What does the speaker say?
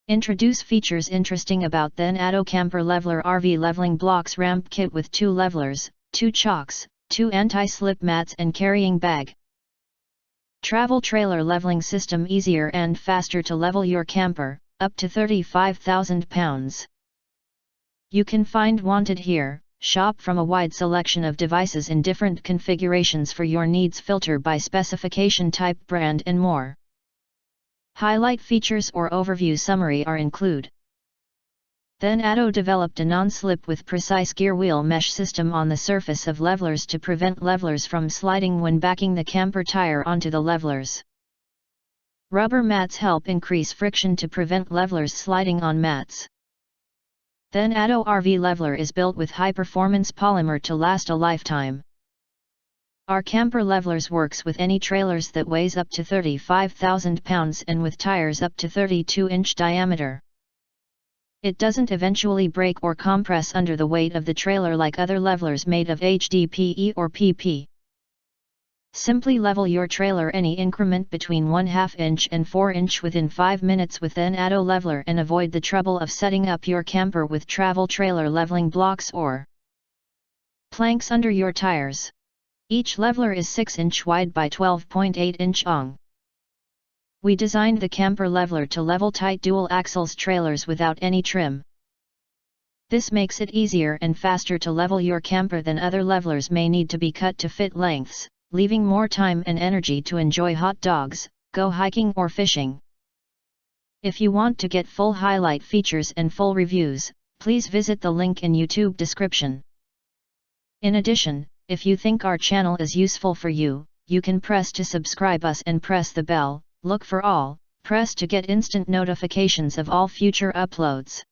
Introduce features interesting about Thanaddo Camper Leveler RV Leveling Blocks Ramp Kit with 2 levelers, 2 chocks, 2 anti-slip mats and carrying bag. Travel trailer leveling system easier and faster to level your camper, up to 35,000 pounds. You can find wanted here. Shop from a wide selection of devices in different configurations for your needs, filter by specification type, brand and more. Highlight features or overview summary are include. Thanaddo developed a non-slip with precise gear wheel mesh system on the surface of levelers to prevent levelers from sliding when backing the camper tire onto the levelers. Rubber mats help increase friction to prevent levelers sliding on mats. Thanaddo RV Leveler is built with high-performance polymer to last a lifetime. Our camper levelers works with any trailers that weighs up to 35,000 pounds and with tires up to 32-inch diameter. It doesn't eventually break or compress under the weight of the trailer like other levelers made of HDPE or PP. Simply level your trailer any increment between 1/2 inch and 4 inch within 5 minutes with Thanaddo Leveler and avoid the trouble of setting up your camper with travel trailer leveling blocks or planks under your tires. Each leveler is 6 inch wide by 12.8 inch long. We designed the camper leveler to level tight dual axles trailers without any trim. This makes it easier and faster to level your camper than other levelers may need to be cut to fit lengths, leaving more time and energy to enjoy hot dogs, go hiking or fishing. If you want to get full highlight features and full reviews, please visit the link in YouTube description. In addition, if you think our channel is useful for you, you can press to subscribe us and press the bell, look for all, press to get instant notifications of all future uploads.